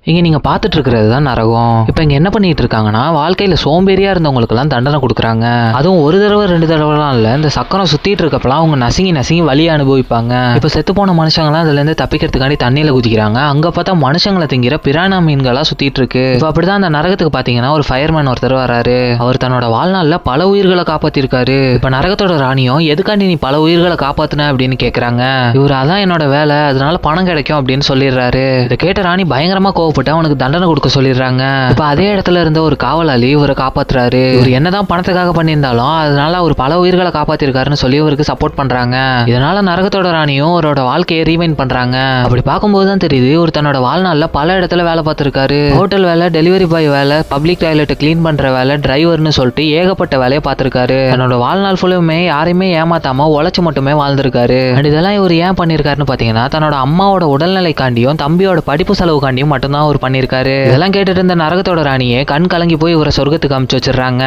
இங்க நீங்க பாத்துட்டு இருக்கிறது தான் நரகம். இப்ப இங்க என்ன பண்ணிட்டு இருக்காங்கன்னா, வாழ்க்கையில சோம்பேறியா இருந்தவங்களுக்கு எல்லாம் தண்டனை கொடுக்குறாங்க. அதுவும் ஒரு தடவை 2 தடவைலாம் இல்ல, இந்த சக்கரம் சுத்திட்டு இருக்கப்பலாம் அவங்க நசுங்கி நசுங்கி வலியை அனுபவிப்பாங்க. இப்ப செத்து போன மனுஷங்களாம் அதுல இருந்து தப்பிக்கிறதுக்காண்டி தண்ணியில குதிக்கிறாங்க. அங்க பார்த்தா மனுஷங்களை திங்கிற பிரானா மீன்களா சுத்திட்டு இருக்கு. இப்ப அப்படிதான் அந்த நரகத்துக்கு பாத்தீங்கன்னா ஒரு ஃபயர்மேன் ஒருத்தர் வராரு. அவர் தன்னோட வாழ்நாள்ல பல உயிர்களை காப்பாத்திருக்காரு. இப்ப நரகத்தோட ராணியும் எதுக்காண்டி நீ பல உயிர்களை காப்பாத்துன அப்படின்னு கேக்குறாங்க. இவர் அதான் என்னோட வேலை, அதனால பணம் கிடைக்கும் அப்படின்னு சொல்லிடுறாரு. இதை கேட்ட ராணி பயங்கரமா கோவப்பட்டு அவனுக்கு தண்டனை கொடுக்க சொல்லிடுறாங்க. இப்ப அதே இடத்துல இருந்த ஒரு காவலாளி இவரை காப்பாத்துறாரு. இவர் என்னதான் பணத்துக்காக பண்ணியிருந்தாலும் அதனால அவர் பல உயிர்களை காப்பாத்திருக்காருன்னு சொல்லி இவருக்கு சப்போர்ட் பண்றாங்க. இதனால நரகத்தோட ராணியும் அவரோட வாழ்க்கையை ரீவைண்ட் பண்றாங்க. அப்படி பார்க்கும்போது தான் தெரியுது இவர் தன்னோட வாழ்நாள்ல பல இடத்துல வேலை பார்த்திருக்காரு. ஹோட்டல் வேலை, டெலிவரி பாய் வேலை, பப்ளிக் டாய்லெட் கிளீன் பண்ற வேலை, டிரைவர்னு சொல்லிட்டு ஏகப்பட்ட வேலையை பார்த்திருக்காரு. தன்னோட வாழ்நாள் ஃபுல்லுமே யாரையுமே ஏமாத்தாம உழைச்சு மட்டுமே வாழ்ந்திருக்காரு. அண்ட் இதெல்லாம் இவர் ஏன் பண்ணிருக்காருன்னு பாத்தீங்கன்னா தன்னோட அம்மாவோட உடல்நிலைக்காண்டியும் தம்பியோட படிப்பு செலவுக்காண்டியும் மட்டும்தான் அவர் பண்ணிருக்காரு. இதெல்லாம் கேட்டுட்டு இருந்த நரகத்தோட ராணியே கண் கலங்கி போய் இவரை சொர்க்கத்துக்கு அனுப்பிச்சு வச்சிடறாங்க.